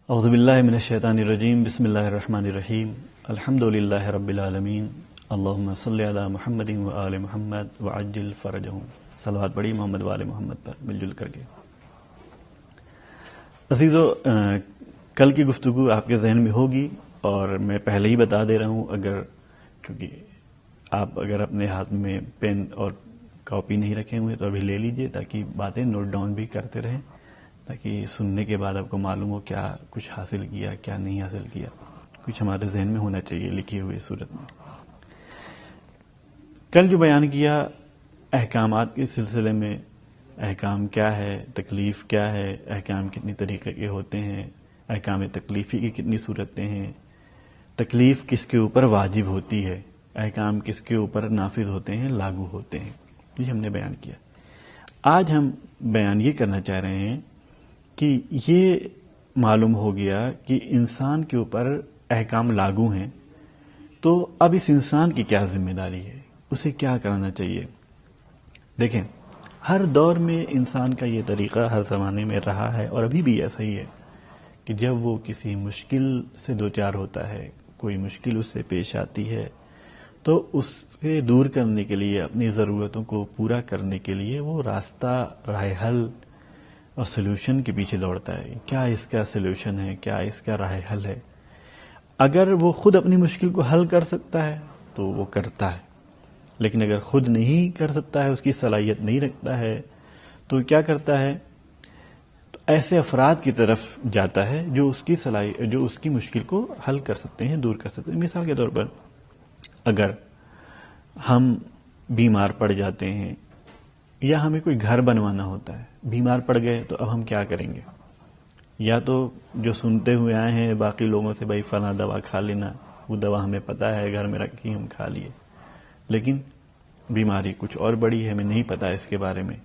اعوذ باللہ من الشیطان الرجیم، بسم اللہ الرحمن الرحیم، الحمدللہ رب العالمین، اللہم صلی علی محمد و آل محمد وعجل فرجہم۔ صلوات پڑھی محمد و آل محمد پر مل جل کر کے۔ عزیزو، کل کی گفتگو آپ کے ذہن میں ہوگی اور میں پہلے ہی بتا دے رہا ہوں، کیونکہ آپ اگر اپنے ہاتھ میں پین اور کاپی نہیں رکھے ہوئے تو ابھی لے لیجئے تاکہ باتیں نوٹ ڈاؤن بھی کرتے رہیں، تاکہ سننے کے بعد آپ کو معلوم ہو کیا کچھ حاصل کیا، کیا نہیں حاصل کیا، کچھ ہمارے ذہن میں ہونا چاہیے لکھی ہوئی صورت میں۔ کل جو بیان کیا احکامات کے سلسلے میں، احکام کیا ہے، تکلیف کیا ہے، احکام کتنی طریقے کے ہوتے ہیں، احکام تکلیفی کی کتنی صورتیں ہیں، تکلیف کس کے اوپر واجب ہوتی ہے، احکام کس کے اوپر نافذ ہوتے ہیں، لاگو ہوتے ہیں، یہ ہم نے بیان کیا۔ آج ہم بیان یہ کرنا چاہ رہے ہیں کہ یہ معلوم ہو گیا کہ انسان کے اوپر احکام لاگو ہیں، تو اب اس انسان کی کیا ذمہ داری ہے، اسے کیا کرنا چاہیے۔ دیکھیں، ہر دور میں انسان کا یہ طریقہ ہر زمانے میں رہا ہے اور ابھی بھی ایسا ہی ہے کہ جب وہ کسی مشکل سے دوچار ہوتا ہے، کوئی مشکل اس سے پیش آتی ہے، تو اس سے دور کرنے کے لیے، اپنی ضرورتوں کو پورا کرنے کے لیے وہ راستہ، راہ حل اور سلوشن کے پیچھے دوڑتا ہے۔ کیا اس کا سلوشن ہے، کیا اس کا راہ حل ہے۔ اگر وہ خود اپنی مشکل کو حل کر سکتا ہے تو وہ کرتا ہے، لیکن اگر خود نہیں کر سکتا ہے، اس کی صلاحیت نہیں رکھتا ہے، تو کیا کرتا ہے، تو ایسے افراد کی طرف جاتا ہے جو اس کی مشکل کو حل کر سکتے ہیں، دور کر سکتے ہیں۔ مثال کے طور پر اگر ہم بیمار پڑ جاتے ہیں یا ہمیں کوئی گھر بنوانا ہوتا ہے، بیمار پڑ گئے تو اب ہم کیا کریں گے؟ یا تو جو سنتے ہوئے آئے ہیں باقی لوگوں سے، بھائی فلاں دوا کھا لینا، وہ دوا ہمیں پتہ ہے، گھر میں رکھی، ہم کھا لیے، لیکن بیماری کچھ اور بڑی ہے، ہمیں نہیں پتہ اس کے بارے میں،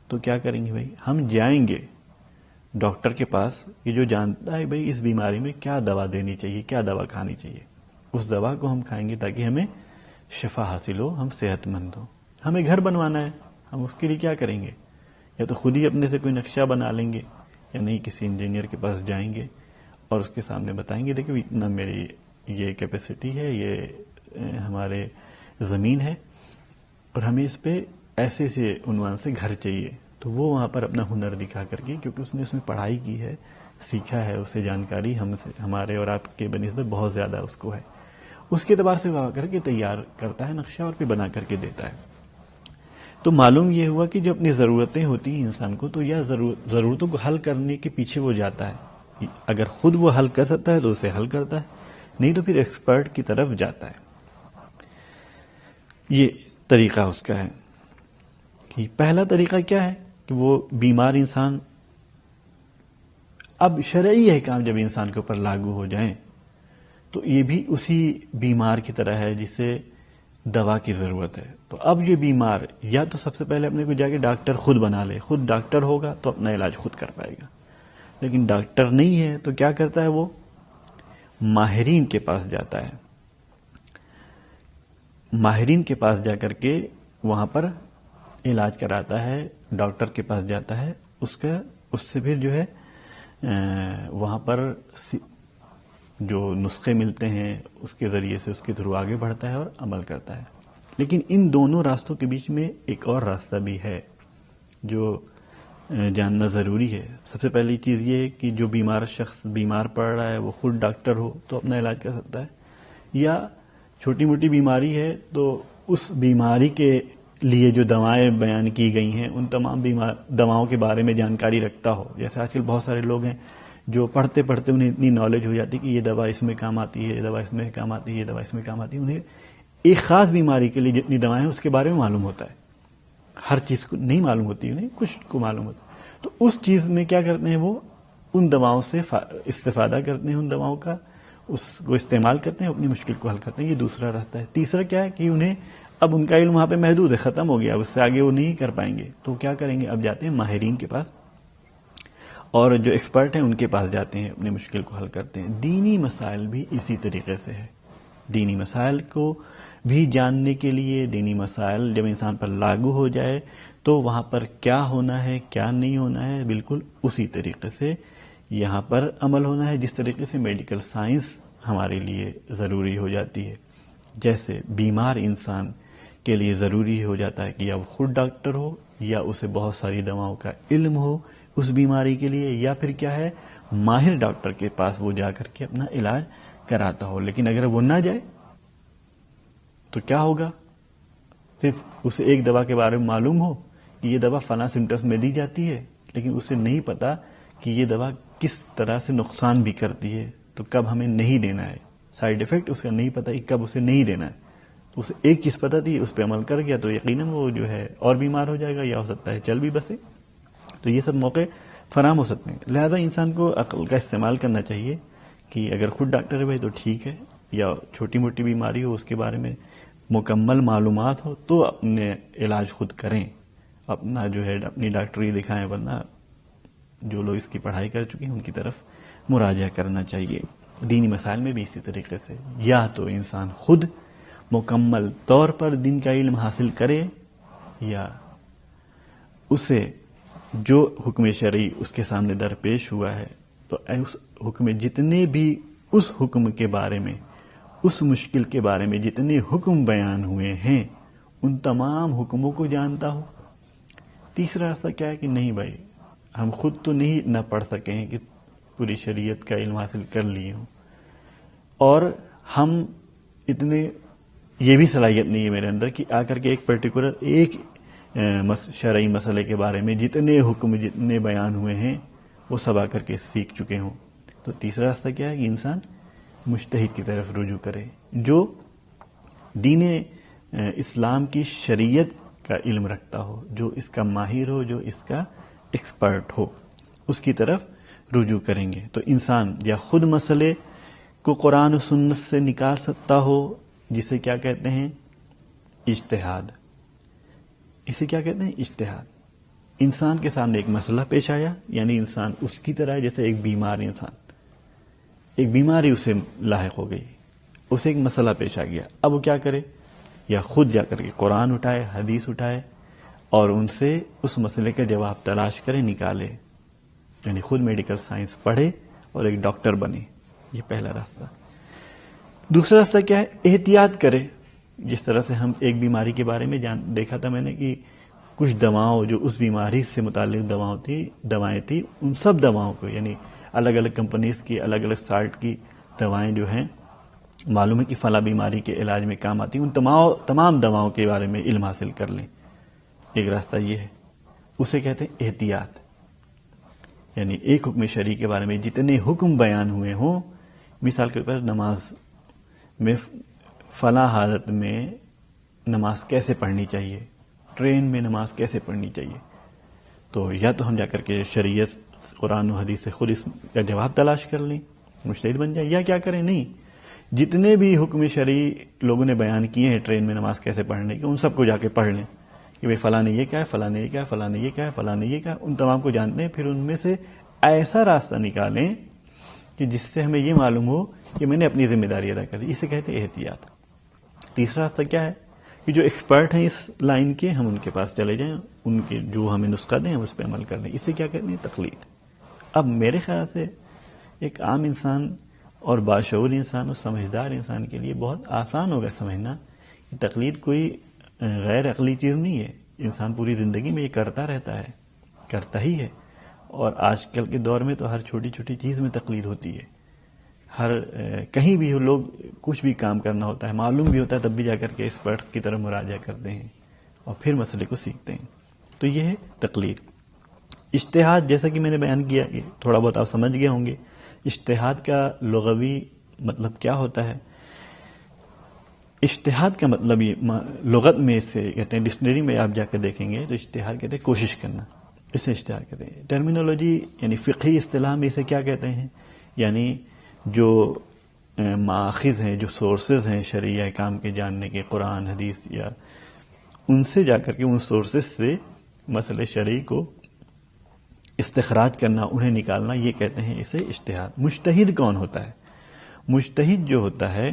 تو کیا کریں گے؟ بھائی ہم جائیں گے ڈاکٹر کے پاس، یہ جو جانتا ہے بھائی اس بیماری میں کیا دوا دینی چاہیے، کیا دوا کھانی چاہیے، اس دوا کو ہم کھائیں گے تاکہ ہمیں شفا حاصل ہو، ہم صحت مند ہوں۔ ہمیں گھر بنوانا ہے، ہم اس کے لیے کیا کریں گے؟ یا تو خود ہی اپنے سے کوئی نقشہ بنا لیں گے، یا نہیں کسی انجینئر کے پاس جائیں گے اور اس کے سامنے بتائیں گے، دیکھو اتنا میری یہ کیپیسٹی ہے، یہ ہمارے زمین ہے اور ہمیں اس پہ ایسے سے عنوان سے گھر چاہیے۔ تو وہ وہاں پر اپنا ہنر دکھا کر کے، کیونکہ اس نے اس میں پڑھائی کی ہے، سیکھا ہے، اسے جانکاری ہمارے اور آپ کے بنسبت بہت زیادہ اس کو ہے، اس کے اعتبار سے وہ کر کے تیار کرتا ہے نقشہ اور پھر بنا کر کے دیتا ہے۔ تو معلوم یہ ہوا کہ جو اپنی ضرورتیں ہوتی ہیں انسان کو، تو یہ ضرورتوں کو حل کرنے کے پیچھے وہ جاتا ہے۔ اگر خود وہ حل کر سکتا ہے تو اسے حل کرتا ہے، نہیں تو پھر ایکسپرٹ کی طرف جاتا ہے۔ یہ طریقہ اس کا ہے کہ پہلا طریقہ کیا ہے کہ وہ بیمار انسان، اب شرعی احکام جب انسان کے اوپر لاگو ہو جائیں تو یہ بھی اسی بیمار کی طرح ہے جسے دوا کی ضرورت ہے۔ تو اب یہ بیمار یا تو سب سے پہلے اپنے کو جا کے ڈاکٹر خود بنا لے، خود ڈاکٹر ہوگا تو اپنا علاج خود کر پائے گا، لیکن ڈاکٹر نہیں ہے تو کیا کرتا ہے، وہ ماہرین کے پاس جاتا ہے، ماہرین کے پاس جا کر کے وہاں پر علاج کراتا ہے، ڈاکٹر کے پاس جاتا ہے، اس سے پھر جو ہے وہاں پر جو نسخے ملتے ہیں اس کے ذریعے سے اس کے تھرو آگے بڑھتا ہے اور عمل کرتا ہے۔ لیکن ان دونوں راستوں کے بیچ میں ایک اور راستہ بھی ہے جو جاننا ضروری ہے۔ سب سے پہلی چیز یہ ہے کہ جو شخص بیمار پڑ رہا ہے وہ خود ڈاکٹر ہو تو اپنا علاج کر سکتا ہے، یا چھوٹی موٹی بیماری ہے تو اس بیماری کے لیے جو دوائیں بیان کی گئی ہیں ان تمام دواؤں کے بارے میں جانکاری رکھتا ہو۔ جیسے آج کل بہت سارے لوگ ہیں جو پڑھتے پڑھتے انہیں اتنی نالج ہو جاتی کہ یہ دوا اس میں کام آتی ہے، یہ دوا اس میں کام آتی ہے، یہ دوا اس میں کام آتی ہے، انہیں ایک خاص بیماری کے لیے جتنی دوائیں ہیں اس کے بارے میں معلوم ہوتا ہے۔ ہر چیز کو نہیں معلوم ہوتی، انہیں کچھ کو معلوم ہوتا ہے۔ تو اس چیز میں کیا کرتے ہیں، وہ ان دواؤں سے استفادہ کرتے ہیں، ان دواؤں کا اس کو استعمال کرتے ہیں، اپنی مشکل کو حل کرتے ہیں. یہ دوسرا راستہ ہے. تیسرا کیا ہے کہ انہیں اب ان کا علم وہاں پہ محدود ہے، ختم ہو گیا، اب اس سے آگے وہ نہیں کر پائیں گے، تو کیا کریں گے؟ اب جاتے ہیں ماہرین کے پاس، اور جو ایکسپرٹ ہیں ان کے پاس جاتے ہیں، اپنی مشکل کو حل کرتے ہیں. دینی مسائل بھی اسی طریقے سے ہے. دینی مسائل کو بھی جاننے کے لیے، دینی مسائل جب انسان پر لاگو ہو جائے تو وہاں پر کیا ہونا ہے کیا نہیں ہونا ہے، بالکل اسی طریقے سے یہاں پر عمل ہونا ہے جس طریقے سے میڈیکل سائنس ہمارے لیے ضروری ہو جاتی ہے. جیسے بیمار انسان کے لیے ضروری ہو جاتا ہے کہ یا وہ خود ڈاکٹر ہو، یا اسے بہت ساری دواؤں کا علم ہو اس بیماری کے لیے، یا پھر کیا ہے ماہر ڈاکٹر کے پاس وہ جا کر کے اپنا علاج کراتا ہو. لیکن اگر وہ نہ جائے تو کیا ہوگا؟ صرف اسے ایک دوا کے بارے میں معلوم ہو کہ یہ دوا فلاں سمٹمس میں دی جاتی ہے، لیکن اسے نہیں پتا کہ یہ دوا کس طرح سے نقصان بھی کرتی ہے، تو کب ہمیں نہیں دینا ہے. سائیڈ ایفیکٹ اس کا نہیں پتا کہ کب اسے نہیں دینا ہے. تو اسے ایک چیز پتا تھی، اس پہ عمل کر گیا تو یقیناً وہ جو ہے اور بیمار ہو جائے گا، یا ہو سکتا ہے چل بھی بسے. تو یہ سب موقع فراہم ہو سکتے ہیں. لہذا انسان کو عقل کا استعمال کرنا چاہیے کہ اگر خود ڈاکٹر ہے بھائی تو ٹھیک ہے، یا چھوٹی موٹی بیماری ہو اس کے بارے میں مکمل معلومات ہو تو اپنے علاج خود کریں، اپنا جو ہے اپنی ڈاکٹری دکھائیں، ورنہ جو لوگ اس کی پڑھائی کر چکے ہیں ان کی طرف مراجعہ کرنا چاہیے. دینی مسائل میں بھی اسی طریقے سے یا تو انسان خود مکمل طور پر دین کا علم حاصل کرے، یا اسے جو حکم شرعی اس کے سامنے درپیش ہوا ہے تو اس حکم جتنے بھی اس حکم کے بارے میں، اس مشکل کے بارے میں جتنے حکم بیان ہوئے ہیں ان تمام حکموں کو جانتا ہو. تیسرا راستہ کیا ہے کہ نہیں بھائی ہم خود تو نہیں نہ پڑھ سکے ہیں کہ پوری شریعت کا علم حاصل کر لیے ہوں، اور ہم اتنے یہ بھی صلاحیت نہیں ہے میرے اندر کہ آ کر کے ایک پرٹیکولر ایک شرعی مسئلے کے بارے میں جتنے حکم جتنے بیان ہوئے ہیں وہ سب آ کر کے سیکھ چکے ہوں. تو تیسرا راستہ کیا ہے کہ انسان مجتہد کی طرف رجوع کرے، جو دین اسلام کی شریعت کا علم رکھتا ہو، جو اس کا ماہر ہو، جو اس کا ایکسپرٹ ہو، اس کی طرف رجوع کریں گے. تو انسان یا خود مسئلے کو قرآن و سنت سے نکال سکتا ہو، جسے کیا کہتے ہیں اجتہاد. اسے کیا کہتے ہیں اجتہاد. انسان کے سامنے ایک مسئلہ پیش آیا، یعنی انسان اس کی طرح جیسے ایک بیمار انسان، ایک بیماری اسے لاحق ہو گئی، اسے ایک مسئلہ پیش آ گیا. اب وہ کیا کرے؟ یا خود جا کر کے قرآن اٹھائے، حدیث اٹھائے اور ان سے اس مسئلے کا جواب تلاش کرے، نکالے. یعنی خود میڈیکل سائنس پڑھے اور ایک ڈاکٹر بنے. یہ پہلا راستہ. دوسرا راستہ کیا ہے؟ احتیاط کرے. جس طرح سے ہم ایک بیماری کے بارے میں دیکھا تھا میں نے کہ کچھ دواؤں جو اس بیماری سے متعلق دوائیں تھیں، ان سب دواؤں کو، یعنی الگ الگ کمپنیز کی الگ الگ سالٹ کی دوائیں جو ہیں معلوم ہے کہ فلاں بیماری کے علاج میں کام آتی ہیں، ان تمام دواؤں کے بارے میں علم حاصل کر لیں. ایک راستہ یہ ہے، اسے کہتے ہیں احتیاط. یعنی ایک حکم شرعی کے بارے میں جتنے حکم بیان ہوئے ہوں، مثال کے طور پر نماز میں فلاں حالت میں نماز کیسے پڑھنی چاہیے، ٹرین میں نماز کیسے پڑھنی چاہیے، تو یا تو ہم جا کر کے شریعت قرآن و حدیث سے خود اس کا جواب تلاش کر لیں، مجتہد بن جائیں. یا کیا کریں؟ نہیں، جتنے بھی حکم شرعی لوگوں نے بیان کیے ہیں ٹرین میں نماز کیسے پڑھنے کے، ان سب کو جا کے پڑھ لیں کہ بھئی فلاں نے یہ کہا ہے، فلاں نے یہ کہا ہے، فلاں نے یہ کہا ہے، فلاں نے یہ کہا. ان تمام کو جانتے ہیں، پھر ان میں سے ایسا راستہ نکالیں کہ جس سے ہمیں یہ معلوم ہو کہ میں نے اپنی ذمہ داری ادا کر دی. اسے کہتے ہیں احتیاط. تیسرا راستہ کیا ہے کہ جو ایکسپرٹ ہیں اس لائن کے، ہم ان کے پاس چلے جائیں، ان کے جو ہمیں نسخہ دیں ہم اس پہ عمل کر لیں. اسے کیا کہتے ہیں تقلید. اب میرے خیال سے ایک عام انسان اور باشعور انسان اور سمجھدار انسان کے لیے بہت آسان ہوگا سمجھنا کہ تقلید کوئی غیر عقلی چیز نہیں ہے. انسان پوری زندگی میں یہ کرتا رہتا ہے، کرتا ہی ہے. اور آج کل کے دور میں تو ہر چھوٹی چھوٹی چیز میں تقلید ہوتی ہے. کہیں بھی لوگ کچھ بھی کام کرنا ہوتا ہے، معلوم بھی ہوتا ہے، تب بھی جا کر کے ایکسپرٹس کی طرف مراجعہ کرتے ہیں اور پھر مسئلے کو سیکھتے ہیں. تو یہ ہے تقلید. اجتہاد جیسا کہ میں نے بیان کیا، تھوڑا بہت آپ سمجھ گئے ہوں گے. اجتہاد کا لغوی مطلب کیا ہوتا ہے؟ اجتہاد کا مطلب یہ لغت میں سے کہتے ہیں، ڈکشنری میں آپ جا کے دیکھیں گے تو اجتہاد کہتے ہیں کوشش کرنا. اسے اشتہاد کہتے ہیں. ٹرمینالوجی یعنی فقہی اصطلاح میں اسے کیا کہتے ہیں؟ یعنی جو مآخذ ہیں، جو سورسز ہیں شرعی احکام کے جاننے کے، قرآن حدیث، یا ان سے جا کر کے ان سورسز سے مسئلے شرعی کو استخراج کرنا، انہیں نکالنا، یہ کہتے ہیں اسے اجتہاد. مجتہد کون ہوتا ہے؟ مجتہد جو ہوتا ہے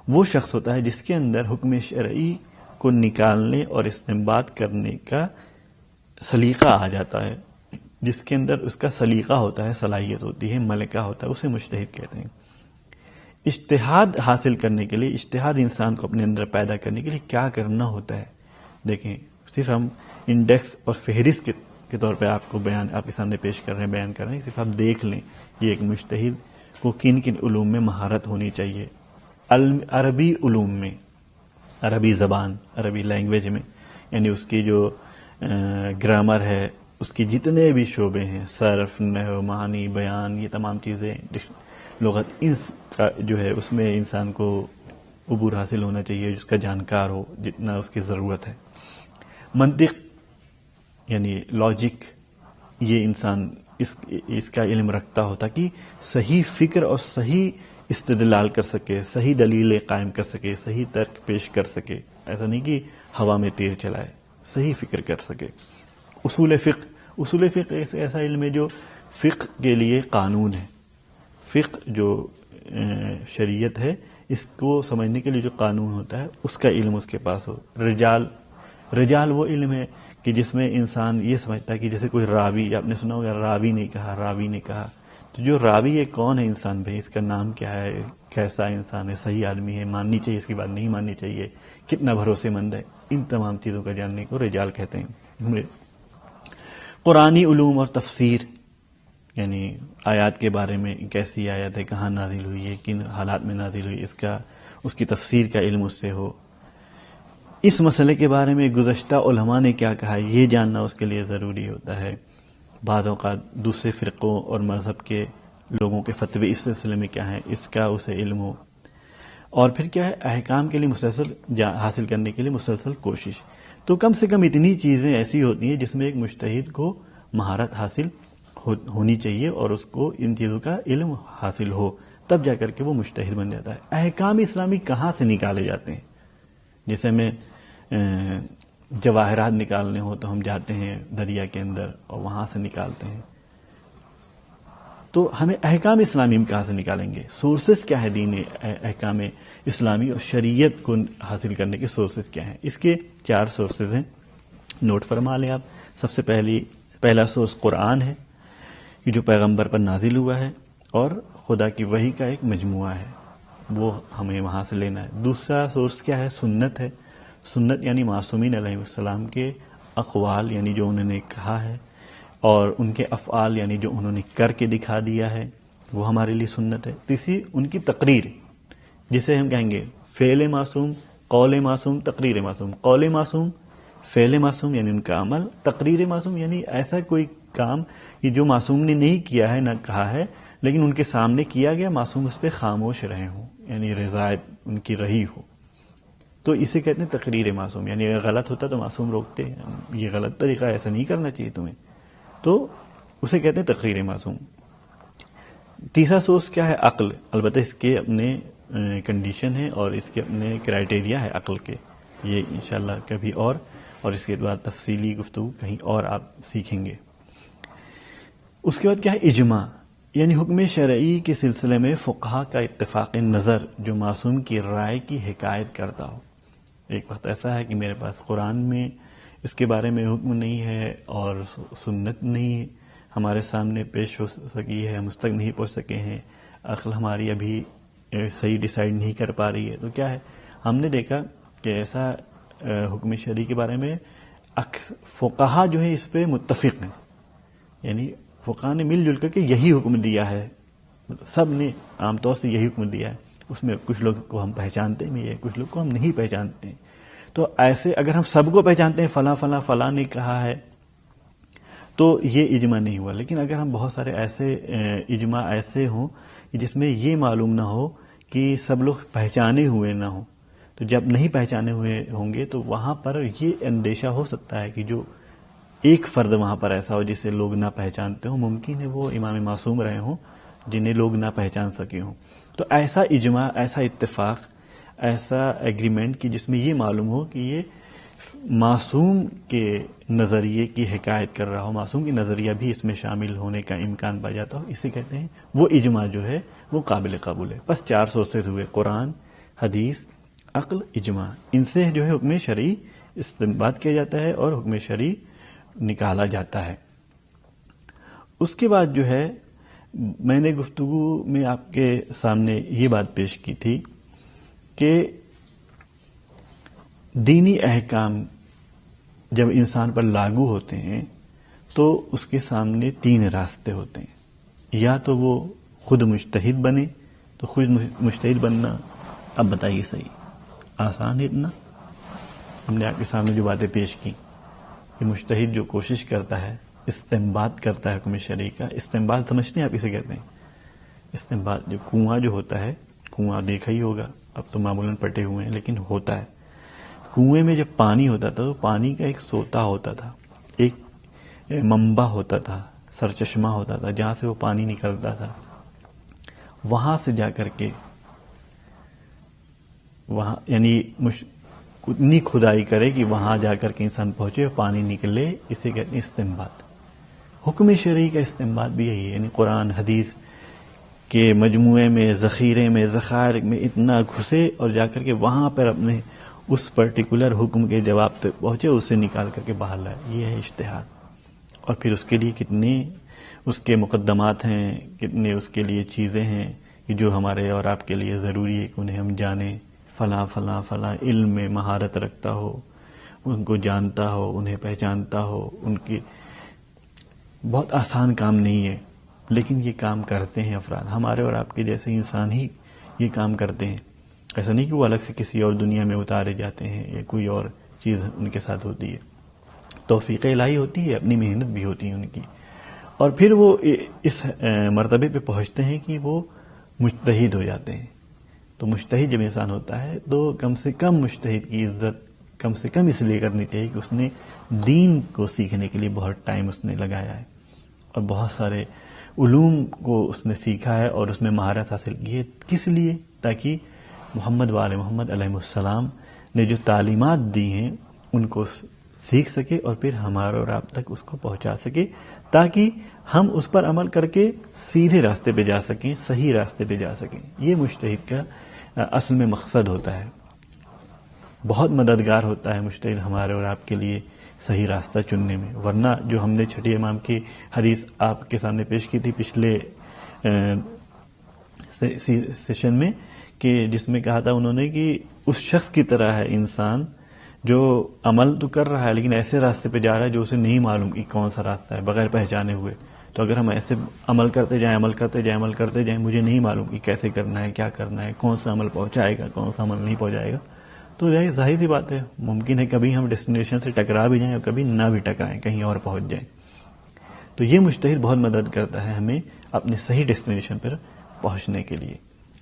وہ شخص ہوتا ہے جس کے اندر حکم شرعی کو نکالنے اور استنباط کرنے کا سلیقہ آ جاتا ہے، جس کے اندر اس کا سلیقہ ہوتا ہے، صلاحیت ہوتی ہے، ملکہ ہوتا ہے، اسے مجتہد کہتے ہیں. اجتہاد حاصل کرنے کے لیے، اجتہاد انسان کو اپنے اندر پیدا کرنے کے لیے کیا کرنا ہوتا ہے؟ دیکھیں، صرف ہم انڈیکس اور فہرست کے طور پہ آپ کو بیان، آپ کے سامنے پیش کر رہے ہیں، بیان کر رہے ہیں، صرف آپ دیکھ لیں یہ ایک مجتہد کو کن کن علوم میں مہارت ہونی چاہیے. عربی علوم میں، عربی زبان، عربی لینگویج میں، یعنی اس کی جو گرامر ہے، اس کی جتنے بھی شعبے ہیں، صرف، نحو، معنی، بیان، یہ تمام چیزیں، لغت، اس کا جو ہے اس میں انسان کو عبور حاصل ہونا چاہیے، جس کا جانکار ہو جتنا اس کی ضرورت ہے. منطق یعنی لاجک، یہ انسان اس کا علم رکھتا ہو تاکہ صحیح فکر اور صحیح استدلال کر سکے، صحیح دلیلیں قائم کر سکے، صحیح ترک پیش کر سکے. ایسا نہیں کہ ہوا میں تیر چلائے، صحیح فکر کر سکے. اصول فقہ ایسا علم ہے جو فقہ کے لیے قانون ہے. فقہ جو شریعت ہے، اس کو سمجھنے کے لیے جو قانون ہوتا ہے، اس کا علم اس کے پاس ہو. رجال وہ علم ہے کہ جس میں انسان یہ سمجھتا ہے کہ جیسے کوئی راوی، آپ نے سنا ہوگا راوی نے کہا، تو جو راوی ہے کون ہے انسان بھائی، اس کا نام کیا ہے، کیسا انسان ہے، صحیح آدمی ہے، ماننی چاہیے اس کی بات، نہیں ماننی چاہیے، کتنا بھروسے مند ہے، ان تمام چیزوں کا جاننے کو رجال کہتے ہیں. قرآنی علوم اور تفسیر، یعنی آیات کے بارے میں، کیسی آیت ہے، کہاں نازل ہوئی ہے، کن حالات میں نازل ہوئی، اس کی تفسیر کا علم اس سے ہو. اس مسئلے کے بارے میں گزشتہ علماء نے کیا کہا، یہ جاننا اس کے لیے ضروری ہوتا ہے. بعض اوقات دوسرے فرقوں اور مذہب کے لوگوں کے فتوے اس سلسلے میں کیا ہیں، اس کا اسے علم ہو. اور پھر کیا ہے، احکام کے لیے مسلسل حاصل کرنے کے لیے مسلسل کوشش. تو کم سے کم اتنی چیزیں ایسی ہوتی ہیں جس میں ایک مجتہد کو مہارت حاصل ہونی چاہیے اور اس کو ان چیزوں کا علم حاصل ہو، تب جا کر کے وہ مجتہد بن جاتا ہے. احکام اسلامی کہاں سے نکالے جاتے ہیں؟ جیسے میں جواہرات نکالنے ہو تو ہم جاتے ہیں دریا کے اندر اور وہاں سے نکالتے ہیں. تو ہمیں احکام اسلامی کہاں سے نکالیں گے؟ سورسز کیا ہے دین احکام اسلامی اور شریعت کو حاصل کرنے کے سورسز کیا ہیں؟ اس کے 4 سورسز ہیں، نوٹ فرما لیں آپ. سب سے پہلا سورس قرآن ہے، کہ جو پیغمبر پر نازل ہوا ہے اور خدا کی وحی کا ایک مجموعہ ہے، وہ ہمیں وہاں سے لینا ہے. دوسرا سورس کیا ہے؟ سنت ہے. سنت یعنی معصومین علیہ السلام کے اقوال، یعنی جو انہوں نے کہا ہے، اور ان کے افعال یعنی جو انہوں نے کر کے دکھا دیا ہے، وہ ہمارے لیے سنت ہے. تیسری ان کی تقریر، جسے ہم کہیں گے فعل معصوم، قول معصوم، تقریر معصوم. قول معصوم، فعل معصوم یعنی ان کا عمل، تقریر معصوم یعنی ایسا کوئی کام کہ جو معصوم نے نہیں کیا ہے، نہ کہا ہے، لیکن ان کے سامنے کیا گیا، معصوم اس پہ خاموش رہے ہوں، یعنی رضایت ان کی رہی ہو، تو اسے کہتے ہیں تقریر معصوم. یعنی اگر غلط ہوتا تو معصوم روکتے ہیں، یہ غلط طریقہ، ایسا نہیں کرنا چاہیے تمہیں، تو اسے کہتے ہیں تقریر معصوم. تیسرا سورس کیا ہے؟ عقل. البتہ اس کے اپنے کنڈیشن ہے اور اس کے اپنے کرائٹیریا ہے عقل کے، یہ انشاءاللہ کبھی اور اس کے بعد تفصیلی گفتگو کہیں اور آپ سیکھیں گے. اس کے بعد کیا ہے؟ اجماع، یعنی حکم شرعی کے سلسلے میں فقہا کا اتفاق نظر جو معصوم کی رائے کی حکایت کرتا ہو. ایک وقت ایسا ہے کہ میرے پاس قرآن میں اس کے بارے میں حکم نہیں ہے اور سنت نہیں ہمارے سامنے پیش ہو سکی ہے، ہم اس تک نہیں پہنچ سکے ہیں، عقل ہماری ابھی صحیح ڈیسائیڈ نہیں کر پا رہی ہے. تو کیا ہے، ہم نے دیکھا کہ ایسا حکم شرعی کے بارے میں فقہا جو ہے اس پہ متفق ہیں، یعنی فقہا نے مل جل کر کے یہی حکم دیا ہے، سب نے عام طور سے یہی حکم دیا ہے. اس میں کچھ لوگ کو ہم پہچانتے بھی ہیں، کچھ لوگ کو ہم نہیں پہچانتے ہیں. تو ایسے اگر ہم سب کو پہچانتے ہیں، فلاں فلاں فلاں نے کہا ہے، تو یہ اجماع نہیں ہوا. لیکن اگر ہم بہت سارے ایسے اجماع ایسے ہوں جس میں یہ معلوم نہ ہو کہ سب لوگ پہچانے ہوئے نہ ہوں، تو جب نہیں پہچانے ہوئے ہوں گے تو وہاں پر یہ اندیشہ ہو سکتا ہے کہ جو ایک فرد وہاں پر ایسا ہو جسے لوگ نہ پہچانتے ہوں، ممکن ہے وہ امام معصوم رہے ہوں جنہیں لوگ نہ پہچان سکے ہوں. تو ایسا اجماع، ایسا اتفاق، ایسا ایگریمنٹ کہ جس میں یہ معلوم ہو کہ یہ معصوم کے نظریے کی حکایت کر رہا ہو، معصوم کی نظریہ بھی اس میں شامل ہونے کا امکان پا جاتا ہو، اسے کہتے ہیں وہ اجماع جو ہے وہ قابل قبول ہے. بس 4 سورسز ہوئے، قرآن، حدیث، عقل، اجماع. ان سے جو ہے حکم شرعی استنباط کیا جاتا ہے اور حکم شرعی نکالا جاتا ہے. اس کے بعد جو ہے میں نے گفتگو میں آپ کے سامنے یہ بات پیش کی تھی کہ دینی احکام جب انسان پر لاگو ہوتے ہیں تو اس کے سامنے 3 راستے ہوتے ہیں. یا تو وہ خود مجتہد بنے، تو خود مجتہد بننا اب بتائیے صحیح آسان ہے اتنا؟ ہم نے آپ کے سامنے جو باتیں پیش کی کہ مجتہد جو کوشش کرتا ہے، استنباط کرتا ہے حکم شرعی کا. استنباط سمجھتے ہیں آپ اسے کہتے ہیں؟ استنباط جو کنواں جو ہوتا ہے، کنواں دیکھا ہی ہوگا، اب تو معمولاً پٹے ہوئے ہیں لیکن ہوتا ہے. کنویں میں جب پانی ہوتا تھا تو پانی کا ایک سوتا ہوتا تھا، ایک منبع ہوتا تھا، سرچشمہ ہوتا تھا جہاں سے وہ پانی نکلتا تھا. وہاں سے جا کر کے وہاں یعنی اتنی کھدائی کرے کہ وہاں جا کر کے انسان پہنچے اور پانی نکلے، اسے کہتے ہیں استنباط. حکم شرعی کا استنباط بھی یہی ہے، یعنی قرآن حدیث کے مجموعے میں، ذخیرے میں، ذخائر میں اتنا گھسے اور جا کر کے وہاں پر اپنے اس پرٹیکولر حکم کے جواب تک پہنچے، اسے نکال کر کے باہر لائے. یہ ہے اجتہاد. اور پھر اس کے لیے کتنے اس کے مقدمات ہیں، کتنے اس کے لیے چیزیں ہیں کہ جو ہمارے اور آپ کے لیے ضروری ہے کہ انہیں ہم جانیں. فلاں فلاں فلاں علم میں مہارت رکھتا ہو، ان کو جانتا ہو، انہیں پہچانتا ہو. ان کی بہت آسان کام نہیں ہے لیکن یہ کام کرتے ہیں افراد، ہمارے اور آپ کے جیسے انسان ہی یہ کام کرتے ہیں. ایسا نہیں کہ وہ الگ سے کسی اور دنیا میں اتارے جاتے ہیں یا کوئی اور چیز ان کے ساتھ ہوتی ہے. توفیق الہی ہوتی ہے، اپنی محنت بھی ہوتی ہے ان کی. اور پھر وہ اس مرتبے پہ پہنچتے ہیں کہ وہ مجتہد ہو جاتے ہیں. تو مجتہد جب انسان ہوتا ہے تو کم سے کم مجتہد کی عزت کم سے کم اس لیے کرنی چاہیے کہ اس نے دین کو سیکھنے کے لیے بہت ٹائم اس نے لگایا ہے اور بہت سارے علوم کو اس نے سیکھا ہے اور اس میں مہارت حاصل کی ہے. کس لیے؟ تاکہ محمد وآل محمد علیہ السلام نے جو تعلیمات دی ہیں ان کو سیکھ سکے اور پھر ہمارے اور آپ تک اس کو پہنچا سکے، تاکہ ہم اس پر عمل کر کے سیدھے راستے پہ جا سکیں، صحیح راستے پہ جا سکیں. یہ مجتہد کا اصل میں مقصد ہوتا ہے. بہت مددگار ہوتا ہے مجتہد ہمارے اور آپ کے لیے صحیح راستہ چننے میں. ورنہ جو ہم نے چھٹے امام کی حدیث آپ کے سامنے پیش کی تھی پچھلے سیشن میں، کہ جس میں کہا تھا انہوں نے کہ اس شخص کی طرح ہے انسان جو عمل تو کر رہا ہے لیکن ایسے راستے پہ جا رہا ہے جو اسے نہیں معلوم کہ کون سا راستہ ہے، بغیر پہچانے ہوئے. تو اگر ہم ایسے عمل کرتے جائیں، مجھے نہیں معلوم کہ کیسے کرنا ہے، کیا کرنا ہے، کون سا عمل پہنچائے گا، کون سا عمل نہیں پہنچائے گا، تو ظاہر سی بات ہے ممکن ہے کبھی ہم ڈیسٹینیشن سے ٹکرا بھی جائیں اور کبھی نہ بھی ٹکرائیں، کہیں اور پہنچ جائیں. تو یہ مجتہد بہت مدد کرتا ہے ہمیں اپنے صحیح ڈیسٹینیشن پر پہنچنے کے لیے.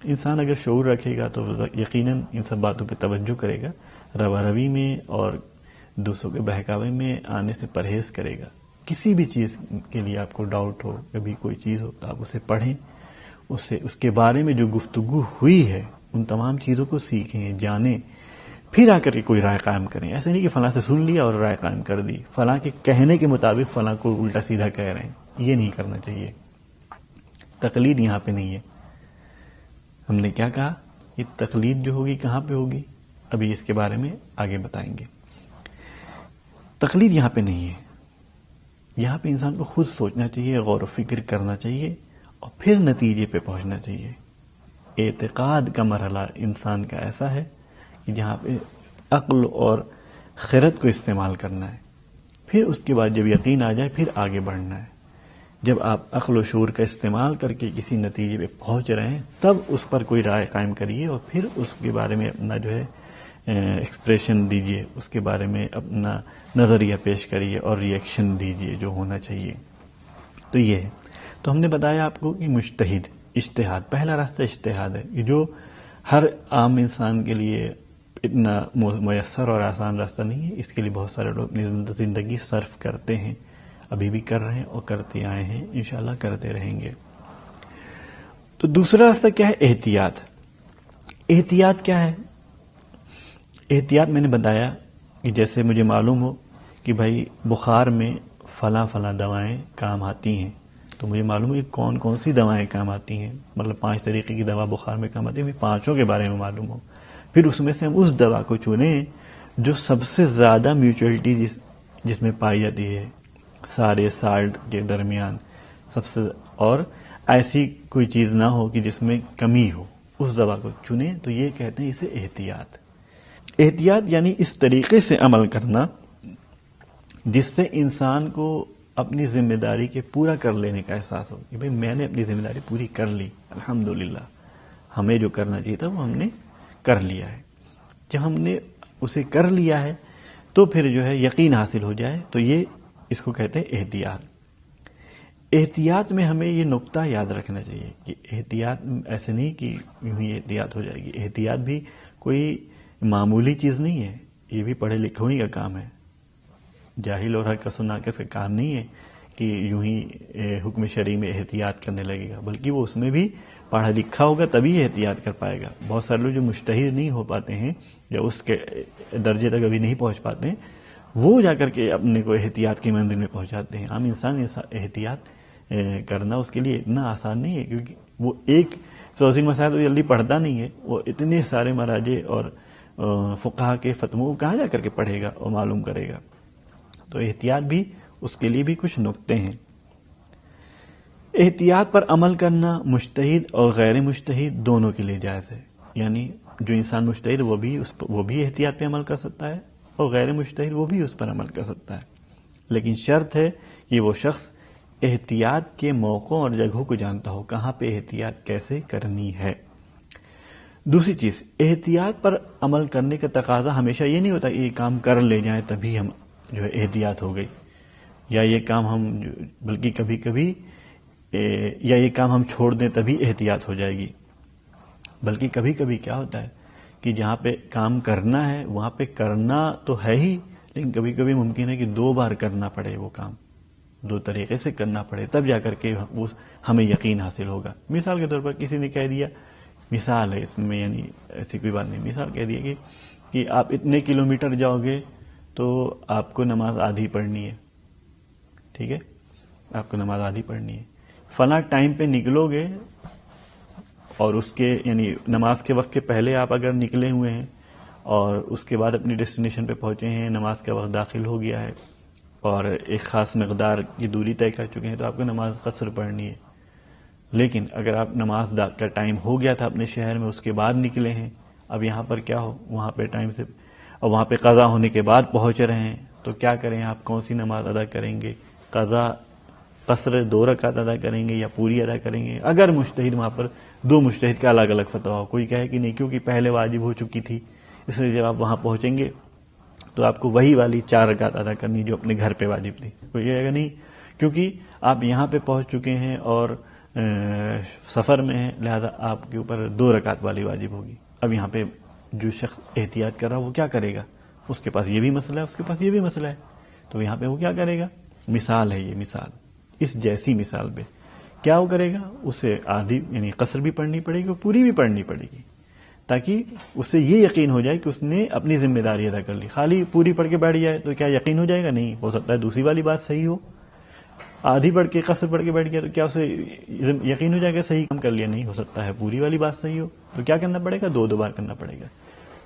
انسان اگر شعور رکھے گا تو یقیناً ان سب باتوں پہ توجہ کرے گا، روا روی میں اور دوسروں کے بہکاوے میں آنے سے پرہیز کرے گا. کسی بھی چیز کے لیے آپ کو ڈاؤٹ ہو، کبھی کوئی چیز ہو تو آپ اسے پڑھیں، اس کے بارے میں جو گفتگو ہوئی ہے ان تمام چیزوں کو سیکھیں، جانیں، پھر آ کر کے کوئی رائے قائم کریں. ایسے نہیں کہ فلاں سے سن لیا اور رائے قائم کر دی، فلاں کے کہنے کے مطابق فلاں کو الٹا سیدھا کہہ رہے ہیں. یہ نہیں کرنا چاہیے. تقلید یہاں پہ نہیں ہے. ہم نے کیا کہا؟ یہ تقلید جو ہوگی کہاں پہ ہوگی؟ ابھی اس کے بارے میں آگے بتائیں گے. تقلید یہاں پہ نہیں ہے. یہاں پہ انسان کو خود سوچنا چاہیے، غور و فکر کرنا چاہیے اور پھر نتیجے پہ پہنچنا چاہیے. اعتقاد کا مرحلہ انسان کا ایسا ہے کہ جہاں پہ عقل اور خرد کو استعمال کرنا ہے، پھر اس کے بعد جب یقین آ جائے پھر آگے بڑھنا ہے. جب آپ عقل و شعور کا استعمال کر کے کسی نتیجے پہ پہنچ رہے ہیں تب اس پر کوئی رائے قائم کریے اور پھر اس کے بارے میں اپنا جو ہے ایکسپریشن دیجئے، اس کے بارے میں اپنا نظریہ پیش کریے اور ریئیکشن دیجئے جو ہونا چاہیے. تو یہ ہے. تو ہم نے بتایا آپ کو کہ اجتہاد، پہلا راستہ اجتہاد ہے، جو ہر عام انسان کے لیے اتنا میسر اور آسان راستہ نہیں ہے. اس کے لیے بہت سارے لوگ اپنی زندگی صرف کرتے ہیں، ابھی بھی کر رہے ہیں اور کرتے آئے ہیں، انشاءاللہ کرتے رہیں گے. تو دوسرا راستہ کیا ہے؟ احتیاط. احتیاط کیا ہے؟ احتیاط میں نے بتایا کہ جیسے مجھے معلوم ہو کہ بھائی بخار میں فلاں فلاں دوائیں کام آتی ہیں، تو مجھے معلوم ہے کہ کون کون سی دوائیں کام آتی ہیں. مطلب 5 طریقے کی دوا بخار میں کام آتی ہے، مجھے 5 کے بارے میں معلوم ہو. پھر اس میں سے ہم اس دوا کو چنیں جو سب سے زیادہ میوچوئلٹی جس میں پائی جاتی ہے سارے سالٹ کے درمیان سب سے، اور ایسی کوئی چیز نہ ہو کہ جس میں کمی ہو، اس دوا کو چنیں. تو یہ کہتے ہیں اسے احتیاط. احتیاط یعنی اس طریقے سے عمل کرنا جس سے انسان کو اپنی ذمہ داری کے پورا کر لینے کا احساس ہو کہ بھئی میں نے اپنی ذمہ داری پوری کر لی، الحمدللہ ہمیں جو کرنا چاہیے تھا وہ ہم نے کر لیا ہے. جب ہم نے اسے کر لیا ہے تو پھر جو ہے یقین حاصل ہو جائے، تو یہ اس کو کہتے ہیں احتیاط. احتیاط میں ہمیں یہ نقطہ یاد رکھنا چاہیے کہ احتیاط ایسے نہیں کہ یوں ہی احتیاط ہو جائے گی. احتیاط بھی کوئی معمولی چیز نہیں ہے، یہ بھی پڑھے لکھوں ہی کا کام ہے. جاہل اور حرکت ناقص کا کام نہیں ہے کہ یوں ہی حکم شرعی میں احتیاط کرنے لگے گا، بلکہ وہ اس میں بھی پڑھا لکھا ہوگا تبھی احتیاط کر پائے گا. بہت سارے لوگ جو مجتہد نہیں ہو پاتے ہیں یا اس کے درجے تک ابھی نہیں پہنچ پاتے ہیں، وہ جا کر کے اپنے کو احتیاط کی منزل میں پہنچاتے ہیں. عام انسان احتیاط کرنا اس کے لیے اتنا آسان نہیں ہے، کیونکہ وہ ایک فوزی مسائل تو جلدی پڑھتا نہیں ہے. وہ اتنے سارے مراجع اور فقہا کے فتووں کو کہاں جا کر کے پڑھے گا اور معلوم کرے گا. تو احتیاط بھی اس کے لیے بھی کچھ نقطے ہیں. احتیاط پر عمل کرنا مجتہد اور غیر مجتہد دونوں کے لیے جائز ہے. یعنی جو انسان مجتہد وہ بھی احتیاط پہ عمل کر سکتا ہے، اور غیر مجتہد وہ بھی اس پر عمل کر سکتا ہے. لیکن شرط ہے کہ وہ شخص احتیاط کے موقعوں اور جگہوں کو جانتا ہو، کہاں پہ احتیاط کیسے کرنی ہے. دوسری چیز، احتیاط پر عمل کرنے کا تقاضا ہمیشہ یہ نہیں ہوتا کہ یہ کام کر لے جائیں تبھی ہم جو ہے احتیاط ہو گئی، یا یہ کام ہم بلکہ کبھی کبھی یا یہ کام ہم چھوڑ دیں تبھی احتیاط ہو جائے گی. بلکہ کبھی کبھی کیا ہوتا ہے کہ جہاں پہ کام کرنا ہے وہاں پہ کرنا تو ہے ہی، لیکن کبھی کبھی ممکن ہے کہ 2 بار کرنا پڑے، وہ کام 2 طریقے سے کرنا پڑے، تب جا کر کے ہمیں یقین حاصل ہوگا. مثال کے طور پر کسی نے کہہ دیا، مثال ہے اس میں، یعنی ایسی کوئی بات نہیں، مثال کہہ دیا کہ آپ اتنے کلومیٹر جاؤ گے تو آپ کو نماز آدھی پڑھنی ہے. ٹھیک ہے، آپ کو نماز آدھی پڑھنی ہے. فلاں ٹائم پہ نکلو گے، اور اس کے یعنی نماز کے وقت کے پہلے آپ اگر نکلے ہوئے ہیں اور اس کے بعد اپنی ڈیسٹینیشن پہ پہنچے ہیں، نماز کا وقت داخل ہو گیا ہے اور ایک خاص مقدار کی دوری طے کر چکے ہیں، تو آپ کو نماز قصر پڑھنی ہے. لیکن اگر آپ نماز کا ٹائم ہو گیا تھا اپنے شہر میں، اس کے بعد نکلے ہیں، اب یہاں پر کیا ہو، وہاں پہ ٹائم سے اور وہاں پہ قضا ہونے کے بعد پہنچ رہے ہیں، تو کیا کریں آپ؟ کون سی نماز ادا کریں گے؟ قضا قصر 2 رکعت ادا کریں گے یا پوری ادا کریں گے؟ اگر مجتہد وہاں پر 2 مجتہد کا الگ الگ فتویٰ ہو، کوئی کہے کہ نہیں کیونکہ پہلے واجب ہو چکی تھی، اس لیے جب آپ وہاں پہنچیں گے تو آپ کو وہی والی 4 رکعت ادا کرنی جو اپنے گھر پہ واجب تھی. کوئی کہے گا نہیں کیونکہ آپ یہاں پہ پہنچ چکے ہیں اور سفر میں ہیں، لہذا آپ کے اوپر 2 رکعت والی واجب ہوگی. اب یہاں پہ جو شخص احتیاط کر رہا وہ کیا کرے گا؟ اس کے پاس یہ بھی مسئلہ ہے، اس کے پاس یہ بھی مسئلہ ہے، تو یہاں پہ وہ کیا کرے گا؟ مثال ہے یہ، مثال اس جیسی مثال پہ کیا وہ کرے گا؟ اسے آدھی یعنی قصر بھی پڑھنی پڑے گی اور پوری بھی پڑھنی پڑے گی، تاکہ اس سے یہ یقین ہو جائے کہ اس نے اپنی ذمہ داری ادا کر لی. خالی پوری پڑھ کے بیٹھ جائے تو کیا یقین ہو جائے گا؟ نہیں. ہو سکتا ہے دوسری والی بات صحیح ہو. آدھی پڑھ کے قصر پڑھ کے بیٹھ گیا تو کیا اسے یقین ہو جائے گا صحیح کام کر لیا؟ نہیں. ہو سکتا ہے پوری والی بات صحیح ہو، تو کیا کرنا پڑے گا؟ 2 بار کرنا پڑے گا.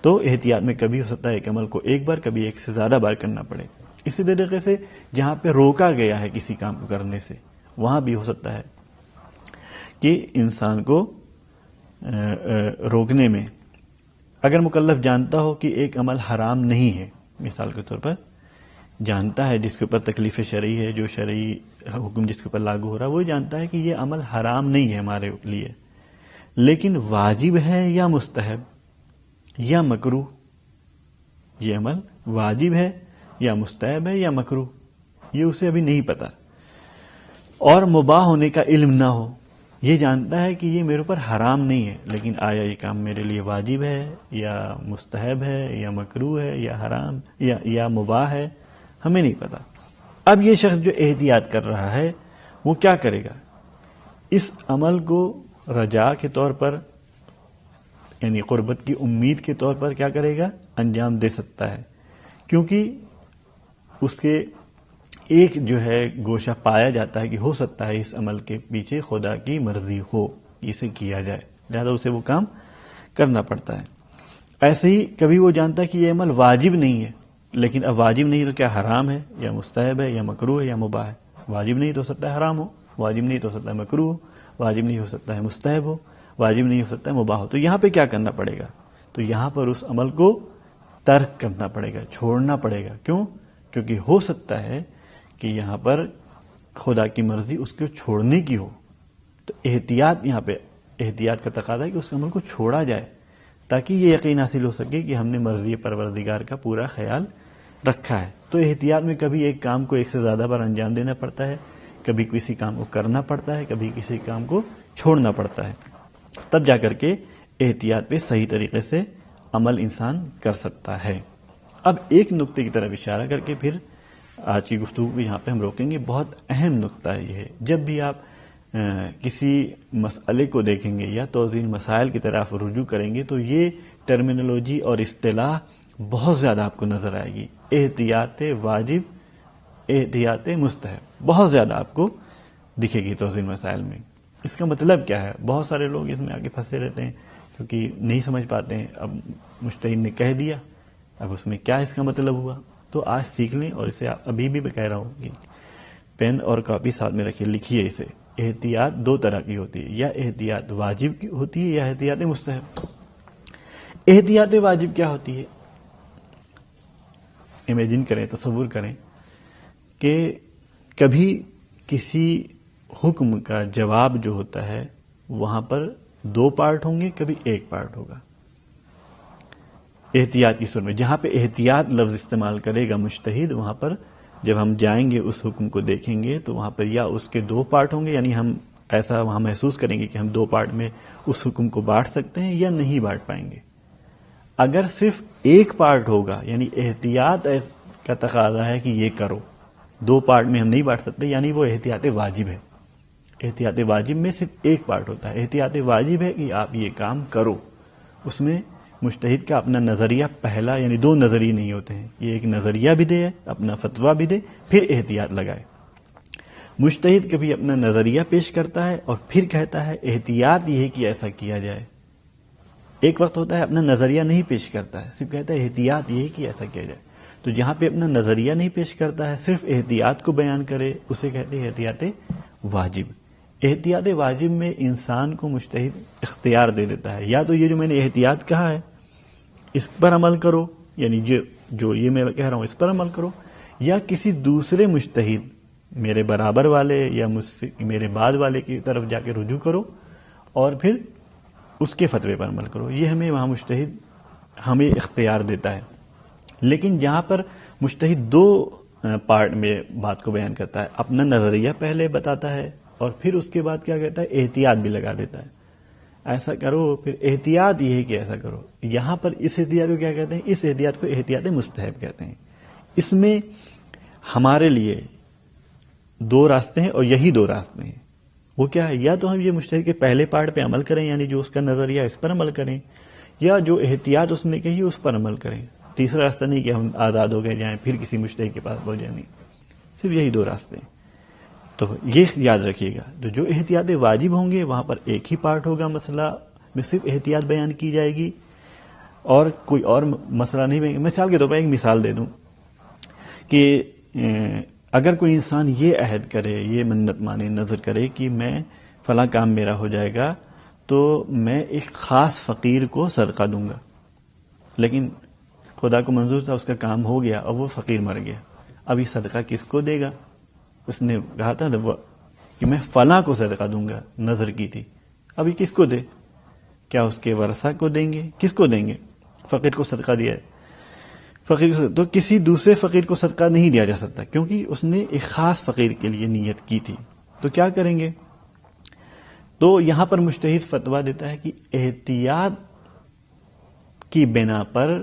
تو احتیاط میں کبھی ہو سکتا ہے ایک عمل کو 1 بار، کبھی 1 سے زیادہ بار کرنا پڑے. اسی طریقے سے جہاں پہ روکا گیا ہے کسی کام کو کرنے سے، وہاں بھی ہو سکتا ہے کہ انسان کو روکنے میں اگر مکلف جانتا ہو کہ ایک عمل حرام نہیں ہے، مثال کے طور پر جانتا ہے جس کے اوپر تکلیف شرعی ہے، جو شرعی حکم جس کے اوپر لاگو ہو رہا ہے، وہ جانتا ہے کہ یہ عمل حرام نہیں ہے ہمارے لیے، لیکن واجب ہے یا مستحب یا مکروہ. یہ عمل واجب ہے یا مستحب ہے یا مکروہ، یہ اسے ابھی نہیں پتا. اور مباح ہونے کا علم نہ ہو، یہ جانتا ہے کہ یہ میرے اوپر حرام نہیں ہے، لیکن آیا یہ کام میرے لیے واجب ہے یا مستحب ہے یا مکروہ ہے یا حرام یا مباح ہے، ہمیں نہیں پتا۔ اب یہ شخص جو احتیاط کر رہا ہے وہ کیا کرے گا؟ اس عمل کو رجا کے طور پر، یعنی قربت کی امید کے طور پر کیا کرے گا؟ انجام دے سکتا ہے، کیونکہ اس کے ایک جو ہے گوشہ پایا جاتا ہے کہ ہو سکتا ہے اس عمل کے پیچھے خدا کی مرضی ہو کہ اسے کیا جائے، لہذا اسے وہ کام کرنا پڑتا ہے۔ ایسے ہی کبھی وہ جانتا ہے کہ یہ عمل واجب نہیں ہے، لیکن اب واجب نہیں تو کیا حرام ہے یا مستحب ہے یا مکروہ ہے یا مباح ہے؟ واجب نہیں تو ہو سکتا ہے حرام ہو، واجب نہیں تو ہو سکتا ہے مکروہ ہو، واجب نہیں ہو سکتا ہے مستحب ہو، واجب نہیں ہو سکتا ہے مباح ہو۔ تو یہاں پہ کیا کرنا پڑے گا؟ تو یہاں پر اس عمل کو ترک کرنا پڑے گا، چھوڑنا پڑے گا۔ کیوں؟ کیونکہ ہو سکتا ہے کہ یہاں پر خدا کی مرضی اس کو چھوڑنے کی ہو، تو احتیاط، یہاں پہ احتیاط کا تقاضا ہے کہ اس عمل کو چھوڑا جائے تاکہ یہ یقین حاصل ہو سکے کہ ہم نے مرضی پروردگار کا پورا خیال رکھا ہے۔ تو احتیاط میں کبھی ایک کام کو ایک سے زیادہ بار انجام دینا پڑتا ہے، کبھی کسی کام کو کرنا پڑتا ہے، کبھی کسی کام کو چھوڑنا پڑتا ہے، تب جا کر کے احتیاط پہ صحیح طریقے سے عمل انسان کر سکتا ہے۔ اب ایک نقطے کی طرف اشارہ کر کے پھر آج کی گفتگو کو یہاں پہ ہم روکیں گے۔ بہت اہم نقطہ ہے یہ، جب بھی آپ کسی مسئلے کو دیکھیں گے یا توضیح مسائل کی طرف رجوع کریں گے تو یہ ٹرمینالوجی اور اصطلاح بہت زیادہ آپ کو نظر آئے گی۔ احتیاط واجب، احتیاط مستحب، بہت زیادہ آپ کو دکھے گی توضیح مسائل میں۔ اس کا مطلب کیا ہے؟ بہت سارے لوگ اس میں آگے پھنسے رہتے ہیں کیونکہ نہیں سمجھ پاتے ہیں۔ اب مجتہد نے کہہ دیا، اب اس میں کیا اس کا مطلب ہوا؟ تو آج سیکھ لیں، اور اسے ابھی بھی میں کہہ رہا ہوں کہ پین اور کاپی ساتھ میں رکھیے، لکھیے اسے۔ احتیاط دو طرح کی ہوتی ہے، یا احتیاط واجب کی ہوتی ہے یا احتیاط مستحب۔ احتیاط واجب کیا ہوتی ہے؟ امیجن کریں، تصور کریں کہ کبھی کسی حکم کا جواب جو ہوتا ہے وہاں پر دو پارٹ ہوں گے، کبھی ایک پارٹ ہوگا۔ احتیاط کی صورت میں جہاں پہ احتیاط لفظ استعمال کرے گا مجتہد، وہاں پر جب ہم جائیں گے اس حکم کو دیکھیں گے تو وہاں پر یا اس کے دو پارٹ ہوں گے، یعنی ہم ایسا وہاں محسوس کریں گے کہ ہم دو پارٹ میں اس حکم کو بانٹ سکتے ہیں یا نہیں بانٹ پائیں گے۔ اگر صرف ایک پارٹ ہوگا، یعنی احتیاط کا تقاضا ہے کہ یہ کرو، دو پارٹ میں ہم نہیں بانٹ سکتے، یعنی وہ احتیاط واجب ہے۔ احتیاط واجب میں صرف ایک پارٹ ہوتا ہے، احتیاط واجب ہے کہ آپ یہ کام کرو۔ اس میں مجتہد کا اپنا نظریہ پہلا، یعنی دو نظریے نہیں ہوتے ہیں، یہ ایک نظریہ بھی دے، اپنا فتویٰ بھی دے، پھر احتیاط لگائے۔ مجتہد کبھی اپنا نظریہ پیش کرتا ہے اور پھر کہتا ہے احتیاط یہ ہے کہ ایسا کیا جائے۔ ایک وقت ہوتا ہے اپنا نظریہ نہیں پیش کرتا ہے، صرف کہتا ہے احتیاط یہ ہے کہ ایسا کیا جائے۔ تو جہاں پہ اپنا نظریہ نہیں پیش کرتا ہے، صرف احتیاط کو بیان کرے، اسے کہتے ہیں احتیاط واجب۔ احتیاط واجب میں انسان کو مجتہد اختیار دے دیتا ہے، یا تو یہ جو میں نے احتیاط کہا ہے اس پر عمل کرو، یعنی جو یہ میں کہہ رہا ہوں اس پر عمل کرو، یا کسی دوسرے مجتہد میرے برابر والے یا میرے بعد والے کی طرف جا کے رجوع کرو اور پھر اس کے فتوے پر عمل کرو۔ یہ ہمیں وہاں مجتہد ہمیں اختیار دیتا ہے۔ لیکن جہاں پر مجتہد دو پارٹ میں بات کو بیان کرتا ہے، اپنا نظریہ پہلے بتاتا ہے اور پھر اس کے بعد کیا کہتا ہے، احتیاط بھی لگا دیتا ہے، ایسا کرو، پھر احتیاط یہ ہے کہ ایسا کرو۔ یہاں پر اس احتیاط کو کیا کہتے ہیں؟ اس احتیاط کو احتیاط مستحب کہتے ہیں۔ اس میں ہمارے لیے دو راستے ہیں اور یہی دو راستے ہیں۔ وہ کیا ہے؟ یا تو ہم یہ مجتہد کے پہلے پارٹ پہ عمل کریں، یعنی جو اس کا نظریہ اس پر عمل کریں، یا جو احتیاط اس نے کہی اس پر عمل کریں۔ تیسرا راستہ نہیں کہ ہم آزاد ہو گئے جائیں پھر کسی مجتہد کے پاس پہنچ جائیں، نہیں، صرف یہی دو راستے ہیں۔ تو یہ یاد رکھیے گا، تو جو احتیاط واجب ہوں گے وہاں پر ایک ہی پارٹ ہوگا، مسئلہ میں صرف احتیاط بیان کی جائے گی اور کوئی اور مسئلہ نہیں بیان۔ مثال کے طور پر ایک مثال دے دوں کہ اگر کوئی انسان یہ عہد کرے، یہ منت مانے، نذر کرے کہ میں فلاں کام میرا ہو جائے گا تو میں ایک خاص فقیر کو صدقہ دوں گا، لیکن خدا کو منظور تھا، اس کا کام ہو گیا اور وہ فقیر مر گیا، اب یہ صدقہ کس کو دے گا؟ اس نے کہا تھا کہ میں فلاں کو صدقہ دوں گا، نظر کی تھی، اب یہ کس کو دے؟ کیا اس کے ورثہ کو دیں گے؟ کس کو دیں گے؟ فقیر کو صدقہ دیا ہے، فقیر کو تو کسی دوسرے فقیر کو صدقہ نہیں دیا جا سکتا، کیونکہ اس نے ایک خاص فقیر کے لیے نیت کی تھی۔ تو کیا کریں گے؟ تو یہاں پر مجتہد فتویٰ دیتا ہے کہ احتیاط کی بنا پر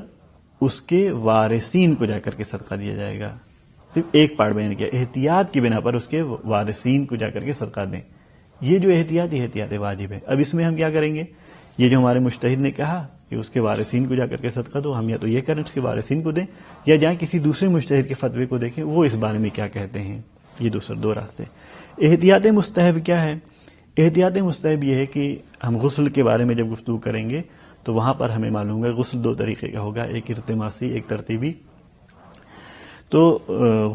اس کے وارثین کو جا کر کے صدقہ دیا جائے گا. صرف ایک پارٹ بیان کیا, احتیاط کی بنا پر اس کے وارثین کو جا کر کے صدقہ دیں. یہ جو احتیاط واجب ہے. اب اس میں ہم کیا کریں گے؟ یہ جو ہمارے مجتہد نے کہا کہ اس کے وارثین کو جا کر کے صدقہ دو, ہم یا تو یہ کریں اس کے وارثین کو دیں, یا جائیں کسی دوسرے مجتہد کے فتوے کو دیکھیں وہ اس بارے میں کیا کہتے ہیں. یہ دو راستے. احتیاط مستحب کیا ہے؟ احتیاط مستحب یہ ہے کہ ہم غسل کے بارے میں جب گفتگو کریں گے تو وہاں پر ہمیں معلوم ہے غسل دو طریقے کا ہوگا, ایک ارتماسی ایک ترتیبی. تو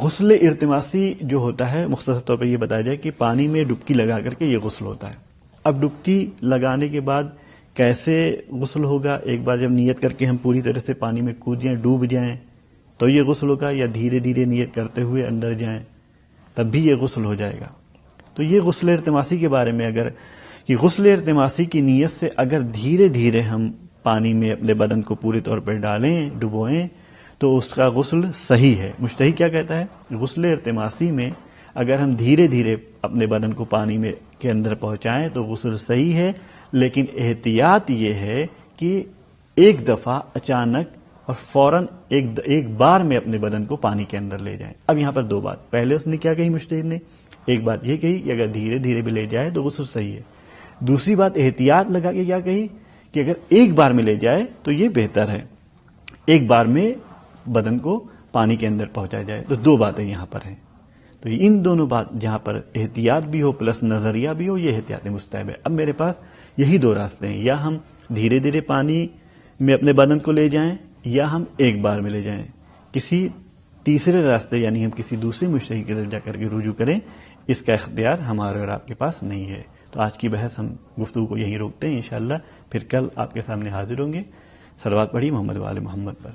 غسل ارتماسی جو ہوتا ہے مختصر طور پر یہ بتایا جائے کہ پانی میں ڈبکی لگا کر کے یہ غسل ہوتا ہے. اب ڈبکی لگانے کے بعد کیسے غسل ہوگا؟ ایک بار جب نیت کر کے ہم پوری طرح سے پانی میں کود جائیں, ڈوب جائیں تو یہ غسل ہوگا, یا دھیرے دھیرے نیت کرتے ہوئے اندر جائیں تب بھی یہ غسل ہو جائے گا. تو یہ غسل ارتماسی کے بارے میں اگر کہ غسل ارتماسی کی نیت سے اگر دھیرے دھیرے ہم پانی میں اپنے بدن کو پورے طور پر ڈالیں, ڈبوئیں, تو اس کا غسل صحیح ہے. مجتہد کیا کہتا ہے؟ غسل ارتماسی میں اگر ہم دھیرے دھیرے اپنے بدن کو پانی میں کے اندر پہنچائیں تو غسل صحیح ہے, لیکن احتیاط یہ ہے کہ ایک دفعہ اچانک اور فوراً ایک بار میں اپنے بدن کو پانی کے اندر لے جائیں. اب یہاں پر دو بات, پہلے اس نے کیا کہی مجتہد نے؟ ایک بات یہ کہی کہ اگر دھیرے دھیرے بھی لے جائے تو غسل صحیح ہے. دوسری بات احتیاط لگا کے کیا کہی کہ اگر ایک بار میں لے جائے تو یہ بہتر ہے, ایک بار میں بدن کو پانی کے اندر پہنچایا جائے. تو دو باتیں یہاں پر ہیں. تو ان دونوں بات جہاں پر احتیاط بھی ہو پلس نظریہ بھی ہو, یہ احتیاط مستحب ہے. اب میرے پاس یہی دو راستے ہیں, یا ہم دھیرے دھیرے پانی میں اپنے بدن کو لے جائیں یا ہم ایک بار میں لے جائیں. کسی تیسرے راستے یعنی ہم کسی دوسرے مجتہد کی طرف جا کر کے رجوع کریں, اس کا اختیار ہمارے اور آپ کے پاس نہیں ہے. تو آج کی بحث ہم گفتگو کو یہیں روکتے ہیں. انشاءاللہ پھر کل آپ کے سامنے حاضر ہوں گے. صلوات پڑھی محمد و آل محمد پر.